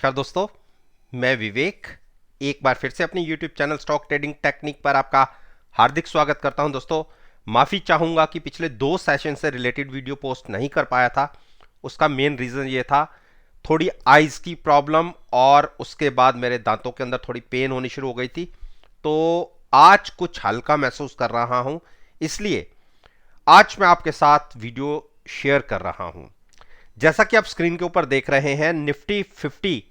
नमस्कार दोस्तों, मैं विवेक एक बार फिर से अपनी YouTube channel stock trading technique पर आपका हार्दिक स्वागत करता हूं। दोस्तों, माफ़ी चाहूँगा कि पिछले 2 सेशन से रिलेटेड वीडियो पोस्ट नहीं कर पाया था। उसका मेन रीज़न ये था, थोड़ी आइज़ की प्रॉब्लम और उसके बाद मेरे दांतों के अंदर थोड़ी पेन होनी शुरू हो गई थी। तो आज कुछ हल्का महसूस कर रहा हूं, इसलिए आज मैं आपके साथ वीडियो शेयर कर रहा हूं। जैसा कि आप स्क्रीन के ऊपर देख रहे हैं, निफ्टी 50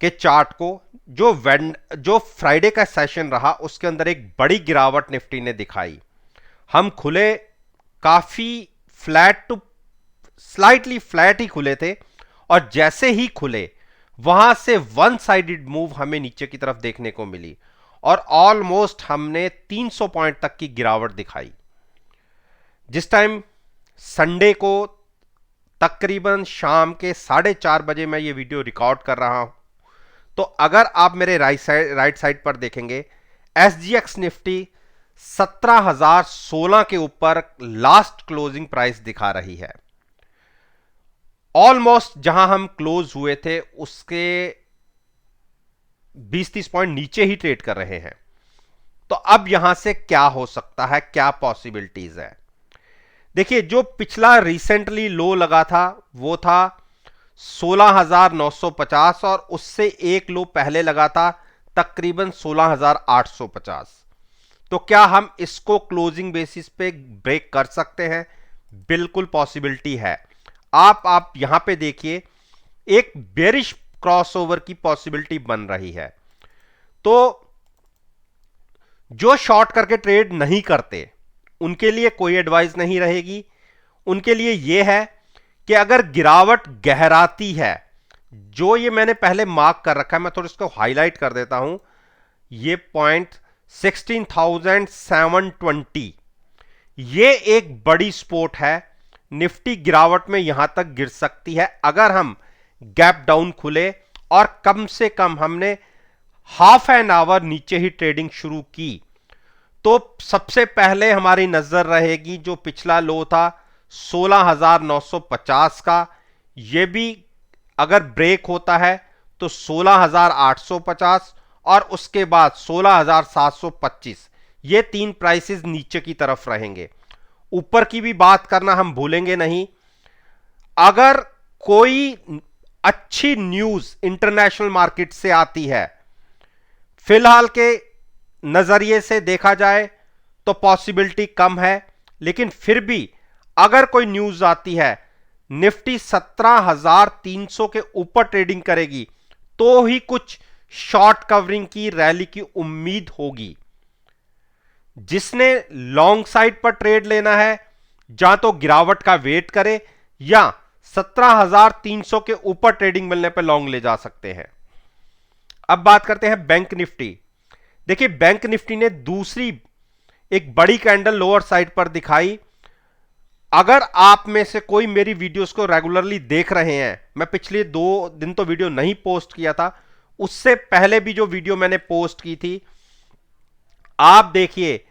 के चार्ट को, जो फ्राइडे का सेशन रहा उसके अंदर एक बड़ी गिरावट निफ्टी ने दिखाई। हम खुले काफी फ्लैट टू स्लाइटली फ्लैट ही खुले थे और जैसे ही खुले वहां से वन साइडेड मूव हमें नीचे की तरफ देखने को मिली और ऑलमोस्ट हमने 300 पॉइंट तक की गिरावट दिखाई। जिस टाइम संडे को तकरीबन शाम के 4:30 बजे मैं ये वीडियो रिकॉर्ड कर रहा हूं, तो अगर आप मेरे राइट साइड पर देखेंगे, एसजीएक्स निफ्टी 17,016 के ऊपर लास्ट क्लोजिंग प्राइस दिखा रही है। ऑलमोस्ट जहां हम क्लोज हुए थे उसके 20-30 पॉइंट नीचे ही ट्रेड कर रहे हैं। तो अब यहां से क्या हो सकता है, क्या पॉसिबिलिटीज है? देखिए, जो पिछला रिसेंटली लो लगा था वो था 16,950 और उससे एक लो पहले लगा था तकरीबन 16,850। तो क्या हम इसको क्लोजिंग बेसिस पे ब्रेक कर सकते हैं? बिल्कुल पॉसिबिलिटी है। आप यहां पे देखिए, एक बेरिश क्रॉसओवर की पॉसिबिलिटी बन रही है। तो जो शॉर्ट करके ट्रेड नहीं करते उनके लिए कोई एडवाइस नहीं रहेगी। उनके लिए यह है कि अगर गिरावट गहराती है, जो ये मैंने पहले मार्क कर रखा है, मैं थोड़ा इसको हाईलाइट कर देता हूं, ये पॉइंट 16,720, ये एक बड़ी सपोर्ट है। निफ्टी गिरावट में यहां तक गिर सकती है अगर हम गैप डाउन खुले और कम से कम हमने हाफ एन आवर नीचे ही ट्रेडिंग शुरू की। तो सबसे पहले हमारी नजर रहेगी जो पिछला लो था 16,950 का, यह भी अगर ब्रेक होता है तो 16,850 और उसके बाद 16,725, ये तीन प्राइसेस नीचे की तरफ रहेंगे। ऊपर की भी बात करना हम भूलेंगे नहीं। अगर कोई अच्छी न्यूज इंटरनेशनल मार्केट से आती है, फिलहाल के नजरिए से देखा जाए तो पॉसिबिलिटी कम है, लेकिन फिर भी अगर कोई न्यूज आती है निफ्टी 17,300 के ऊपर ट्रेडिंग करेगी तो ही कुछ शॉर्ट कवरिंग की रैली की उम्मीद होगी। जिसने लॉन्ग साइड पर ट्रेड लेना है, या तो गिरावट का वेट करे या 17,300 के ऊपर ट्रेडिंग मिलने पर लॉन्ग ले जा सकते हैं। अब बात करते हैं बैंक निफ्टी। देखिए, बैंक निफ्टी ने दूसरी एक बड़ी कैंडल लोअर साइड पर दिखाई। अगर आप में से कोई मेरी वीडियोस को रेगुलरली देख रहे हैं, मैं पिछले 2 दिन तो वीडियो नहीं पोस्ट किया था, उससे पहले भी जो वीडियो मैंने पोस्ट की थी, आप देखिए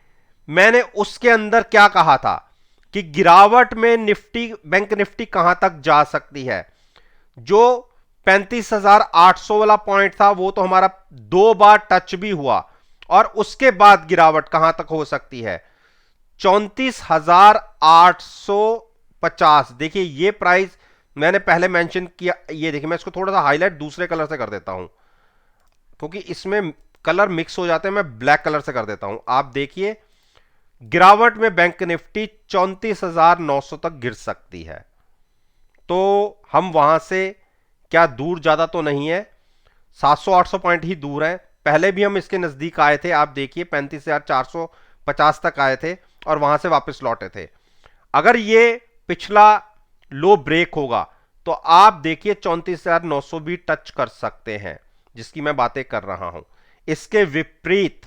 मैंने उसके अंदर क्या कहा था कि गिरावट में निफ्टी, बैंक निफ्टी कहां तक जा सकती है। जो 35,800 वाला पॉइंट था वो तो हमारा 2 बार टच भी हुआ और उसके बाद गिरावट कहां तक हो सकती है, 34,850। देखिए, ये प्राइस मैंने पहले मेंशन किया। ये देखिए, मैं इसको थोड़ा सा हाईलाइट दूसरे कलर से कर देता हूं क्योंकि इसमें कलर मिक्स हो जाते हैं। मैं ब्लैक कलर से कर देता हूं। आप देखिए, गिरावट में बैंक निफ्टी 34,900 तक गिर सकती है। तो हम वहां से क्या दूर ज्यादा तो नहीं है, 700-800 पॉइंट ही दूर है। पहले भी हम इसके नजदीक आए थे, आप देखिए 35,450 तक आए थे और वहां से वापस लौटे थे। अगर ये पिछला लो ब्रेक होगा तो आप देखिए 34,900 भी टच कर सकते हैं, जिसकी मैं बातें कर रहा हूं। इसके विपरीत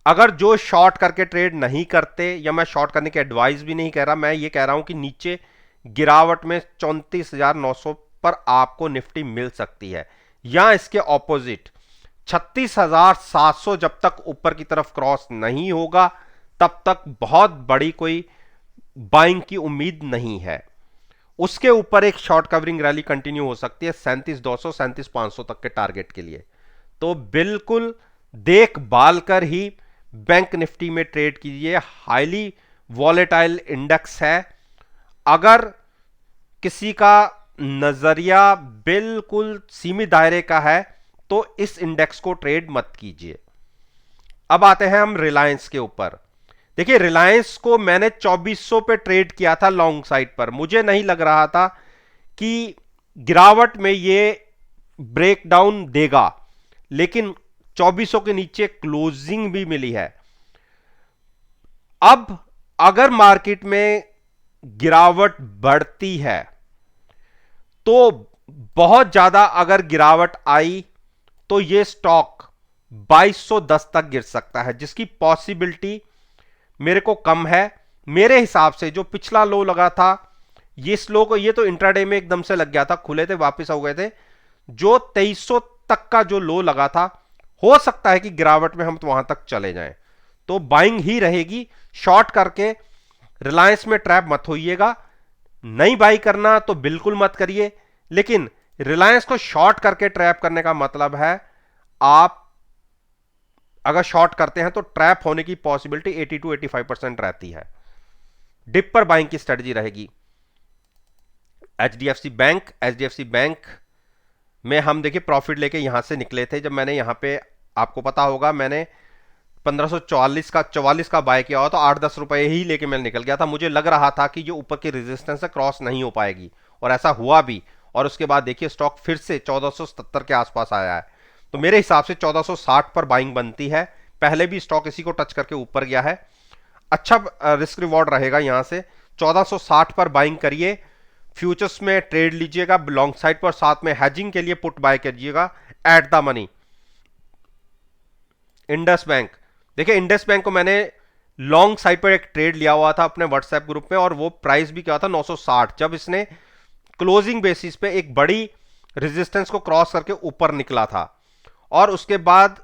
अगर जो शॉर्ट करके ट्रेड नहीं करते, या मैं शॉर्ट करने की एडवाइस भी नहीं कह रहा, मैं ये कह रहा हूं कि नीचे गिरावट में 34,900 पर आपको निफ्टी मिल सकती है, या इसके ऑपोजिट 36,700 जब तक ऊपर की तरफ क्रॉस नहीं होगा तब तक बहुत बड़ी कोई बाइंग की उम्मीद नहीं है। उसके ऊपर एक शॉर्ट कवरिंग रैली कंटिन्यू हो सकती है 37,200 37,500 तक के टारगेट के लिए। तो बिल्कुल देख बाल कर ही बैंक निफ्टी में ट्रेड कीजिए। हाईली वॉलेटाइल इंडेक्स है। अगर किसी का नजरिया बिल्कुल सीमित दायरे का है तो इस इंडेक्स को ट्रेड मत कीजिए। अब आते हैं हम रिलायंस के ऊपर। देखिए रिलायंस को मैंने 2400 पे ट्रेड किया था लॉन्ग साइड पर। मुझे नहीं लग रहा था कि गिरावट में ये ब्रेकडाउन देगा, लेकिन 2400 के नीचे क्लोजिंग भी मिली है। अब अगर मार्केट में गिरावट बढ़ती है तो बहुत ज्यादा अगर गिरावट आई तो ये स्टॉक 2210 तक गिर सकता है, जिसकी पॉसिबिलिटी मेरे को कम है। मेरे हिसाब से जो पिछला लो लगा था, ये स्लो को, ये तो इंट्राडे में एकदम से लग गया था, खुले थे वापस हो गए थे। जो 2300 तक का जो लो लगा था, हो सकता है कि गिरावट में हम तो वहां तक चले जाएं, तो बाइंग ही रहेगी। शॉर्ट करके रिलायंस में ट्रैप मत होइएगा। नहीं बाई करना तो बिल्कुल मत करिए, लेकिन रिलायंस को शॉर्ट करके ट्रैप करने का मतलब है आप अगर शॉर्ट करते हैं तो ट्रैप होने की पॉसिबिलिटी 80 to 85% रहती है। डिप पर बाइंग की स्ट्रेटजी रहेगी। एचडीएफसी बैंक में हम देखिए प्रॉफिट लेके यहां से निकले थे। जब मैंने यहां पे, आपको पता होगा, मैंने 1544 का बाय किया हुआ तो 8-10 रुपए ही लेके मैं निकल गया था। मुझे लग रहा था कि जो ऊपर की रेजिस्टेंस है क्रॉस नहीं हो पाएगी, और ऐसा हुआ भी। और उसके बाद देखिए स्टॉक फिर से 1477 के आसपास आया है। तो मेरे हिसाब से 1460 पर बाइंग बनती है। पहले भी स्टॉक इसी को टच करके ऊपर गया है। अच्छा रिस्क रिवॉर्ड रहेगा यहां से। 1460 पर बाइंग करिए, फ्यूचर्स में ट्रेड लीजिएगा लॉन्ग साइड पर, साथ में हैजिंग के लिए पुट बाय करिएगा at the money. Indus bank, देखिए इंडस बैंक को मैंने लॉन्ग साइड पर एक ट्रेड लिया हुआ था अपने व्हाट्सएप ग्रुप में, और वो प्राइस भी क्या था 960, जब इसने क्लोजिंग बेसिस पे एक बड़ी रेजिस्टेंस को क्रॉस करके ऊपर निकला था। और उसके बाद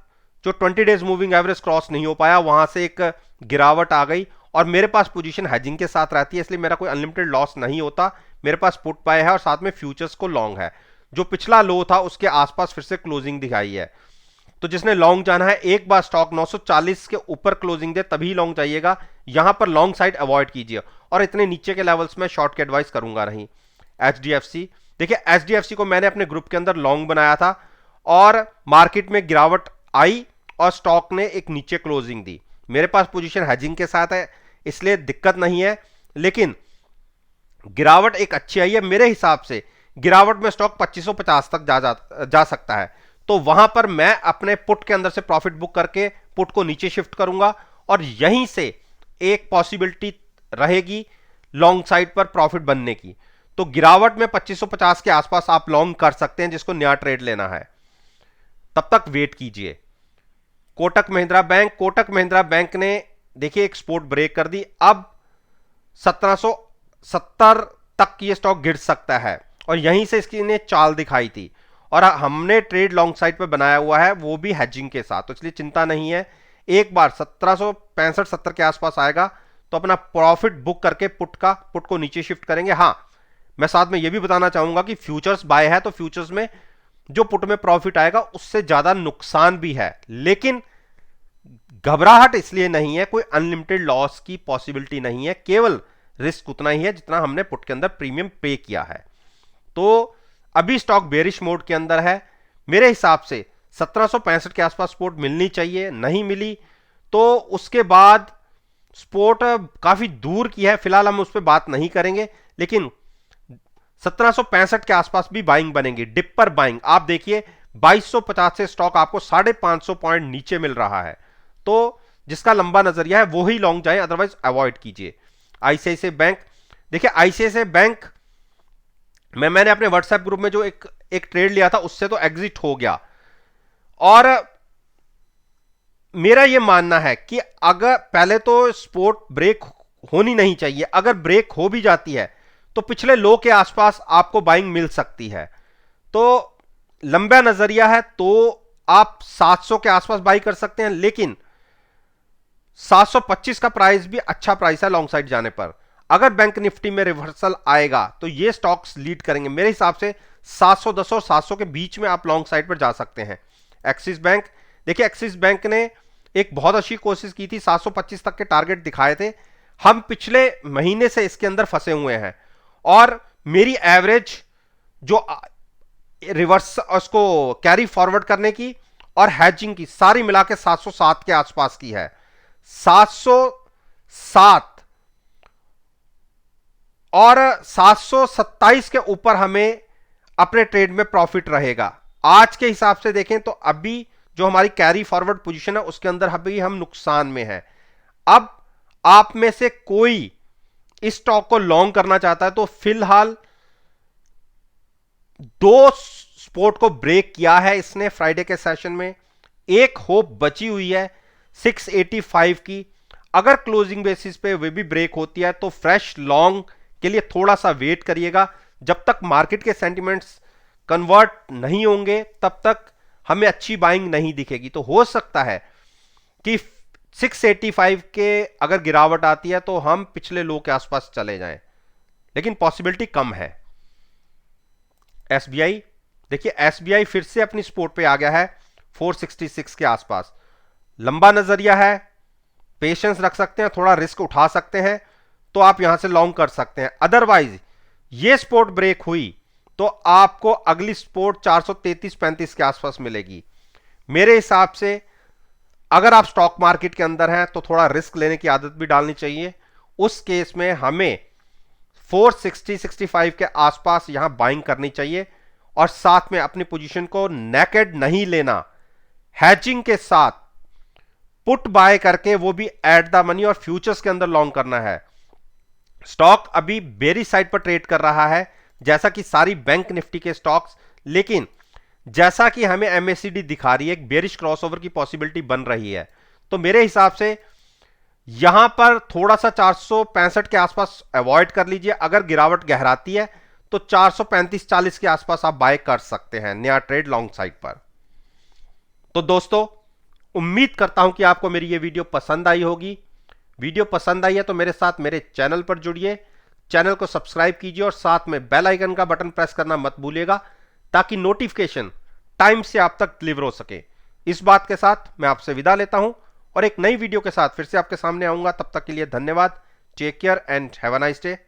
जो 20 डेज मूविंग एवरेज क्रॉस नहीं हो पाया, वहां से एक गिरावट आ गई। और मेरे पास पोजीशन हैजिंग के साथ रहती है, इसलिए मेरा कोई अनलिमिटेड लॉस नहीं होता। मेरे पास पुट बाय है और साथ में फ्यूचर्स को लॉन्ग है। जो पिछला लो था उसके आसपास फिर से क्लोजिंग दिखाई है। तो जिसने लॉन्ग जाना है, एक बार स्टॉक 940 के ऊपर क्लोजिंग दे तभी लॉन्ग जाइएगा। यहां पर लॉन्ग साइड अवॉइड कीजिए, और इतने नीचे के लेवल्स में शॉर्ट की एडवाइस करूंगा नहीं। एचडीएफसी, देखिए एचडीएफसी को मैंने अपने ग्रुप के अंदर लॉन्ग बनाया था, और मार्केट में गिरावट आई और स्टॉक ने एक नीचे क्लोजिंग दी। मेरे पास पोजीशन हेजिंग के साथ है, इसलिए दिक्कत नहीं है, लेकिन गिरावट एक अच्छी आई है। मेरे हिसाब से गिरावट में स्टॉक 2550 तक जा सकता है। तो वहां पर मैं अपने पुट के अंदर से प्रॉफिट बुक करके पुट को नीचे शिफ्ट करूंगा, और यहीं से एक पॉसिबिलिटी रहेगी लॉन्ग साइड पर प्रॉफिट बनने की। तो गिरावट में 2550 के आसपास आप लॉन्ग कर सकते हैं, जिसको नया ट्रेड लेना है। तब तक वेट कीजिए। कोटक महिंद्रा बैंक ने देखिए एक सपोर्ट ब्रेक कर दी। अब 1770 तक ये स्टॉक गिर सकता है, और यहीं से इसकी ने चाल दिखाई थी। और हमने ट्रेड लॉन्ग साइड पे बनाया हुआ है, वो भी हेजिंग के साथ, तो इसलिए चिंता नहीं है। एक बार 1765-70 के आसपास आएगा तो अपना प्रॉफिट बुक करके पुट को नीचे शिफ्ट करेंगे। हां, मैं साथ में यह भी बताना चाहूंगा कि फ्यूचर्स बाय है, तो फ्यूचर्स में जो पुट में प्रॉफिट आएगा उससे ज्यादा नुकसान भी है, लेकिन घबराहट इसलिए नहीं है, कोई अनलिमिटेड लॉस की पॉसिबिलिटी नहीं है, केवल रिस्क उतना ही है जितना हमने पुट के अंदर प्रीमियम पे किया है। तो अभी स्टॉक बेरिश मोड के अंदर है। मेरे हिसाब से 1765 के आसपास सपोर्ट मिलनी चाहिए, नहीं मिली तो उसके बाद सपोर्ट काफी दूर की है, फिलहाल हम उस पर बात नहीं करेंगे, लेकिन 1765 के आसपास भी बाइंग बनेगी। डिप पर बाइंग आप देखिए 2250 से स्टॉक आपको 550 पॉइंट नीचे मिल रहा है, तो जिसका लंबा नजरिया है वो ही लॉन्ग जाए, अदरवाइज अवॉइड कीजिए। आईसीआईसीआई बैंक, देखिए आईसीआईसीआई बैंक मैंने अपने व्हाट्सएप ग्रुप में जो एक ट्रेड लिया था उससे तो एग्जिट हो गया, और मेरा यह मानना है कि अगर पहले तो सपोर्ट ब्रेक होनी नहीं चाहिए, अगर ब्रेक हो भी जाती है तो पिछले लो के आसपास आपको बाइंग मिल सकती है। तो लंबा नजरिया है तो आप 700 के आसपास बाई कर सकते हैं, लेकिन 725 का प्राइस भी अच्छा प्राइस है लॉन्ग साइड जाने पर। अगर बैंक निफ्टी में रिवर्सल आएगा तो ये स्टॉक्स लीड करेंगे। मेरे हिसाब से 710 और 700 के बीच में आप लॉन्ग साइड पर जा सकते हैं। एक्सिस बैंक, देखिए एक्सिस बैंक ने एक बहुत अच्छी कोशिश की थी, 725 तक के टारगेट दिखाए थे। हम पिछले महीने से इसके अंदर फंसे हुए हैं और मेरी एवरेज जो रिवर्स उसको कैरी फॉरवर्ड करने की और हैजिंग की सारी मिला के 707 के आसपास की है। 707 और 727 के ऊपर हमें अपने ट्रेड में प्रॉफिट रहेगा। आज के हिसाब से देखें तो अभी जो हमारी कैरी फॉरवर्ड पोजीशन है उसके अंदर अभी हम नुकसान में हैं। अब आप में से कोई इस स्टॉक को लॉन्ग करना चाहता है तो फिलहाल दो सपोर्ट को ब्रेक किया है इसने फ्राइडे के सेशन में। एक होप बची हुई है 685 की, अगर क्लोजिंग बेसिस पे वे भी ब्रेक होती है तो फ्रेश लॉन्ग के लिए थोड़ा सा वेट करिएगा। जब तक मार्केट के सेंटिमेंट्स कन्वर्ट नहीं होंगे तब तक हमें अच्छी बाइंग नहीं दिखेगी। तो हो सकता है कि 685 के अगर गिरावट आती है तो हम पिछले लो के आसपास चले जाएं, लेकिन पॉसिबिलिटी कम है। एसबीआई, देखिए एसबीआई फिर से अपनी सपोर्ट पे आ गया है 466 के आसपास। लंबा नजरिया है, पेशेंस रख सकते हैं, थोड़ा रिस्क उठा सकते हैं तो आप यहां से लॉन्ग कर सकते हैं। अदरवाइज ये सपोर्ट ब्रेक हुई तो आपको अगली सपोर्ट 433-35 के आसपास मिलेगी। मेरे हिसाब से अगर आप स्टॉक मार्केट के अंदर हैं तो थोड़ा रिस्क लेने की आदत भी डालनी चाहिए। उस केस में हमें 460-65 के आसपास यहां बाइंग करनी चाहिए और साथ में अपनी पोजीशन को नेकेड नहीं लेना, हैचिंग के साथ पुट बाय करके वो भी एट द मनी और फ्यूचर्स के अंदर लॉन्ग करना है। स्टॉक अभी बेरी साइड पर ट्रेड कर रहा है जैसा कि सारी बैंक निफ्टी के स्टॉक्स, लेकिन जैसा कि हमें एमएसीडी दिखा रही है एक बेरिश क्रॉसओवर की पॉसिबिलिटी बन रही है। तो मेरे हिसाब से यहां पर थोड़ा सा 465 के आसपास अवॉइड कर लीजिए। अगर गिरावट गहराती है तो 435-40 के आसपास आप बाय कर सकते हैं नया ट्रेड लॉन्ग साइड पर। तो दोस्तों उम्मीद करता हूं कि आपको मेरी ये वीडियो पसंद आई होगी। वीडियो पसंद आई है तो मेरे साथ मेरे चैनल पर जुड़िए, चैनल को सब्सक्राइब कीजिए और साथ में बेल आइकन का बटन प्रेस करना मत भूलिएगा ताकि नोटिफिकेशन टाइम से आप तक डिलीवर हो सके। इस बात के साथ मैं आपसे विदा लेता हूं और एक नई वीडियो के साथ फिर से आपके सामने आऊंगा। तब तक के लिए धन्यवाद। Take care and have a nice day.